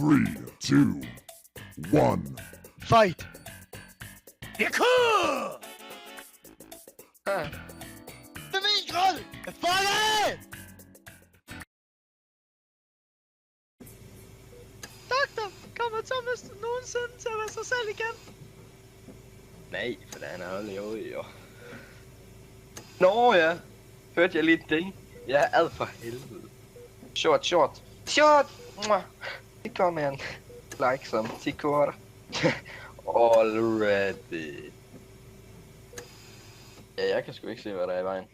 3, 2, 1. Fight! Det er cool! Det er min grød! Fuck it! Doktor, kommer Thomas nogensinde til at være sig selv igen? Nej, for han er aldrig ude, jo. Nå ja, hørte jeg lige det? Ja, ad for helvede. Short. Mwah. Det kommer han. Like some tikor. Already. Ja, jeg kan sgu ikke se, hvad der er i vejen.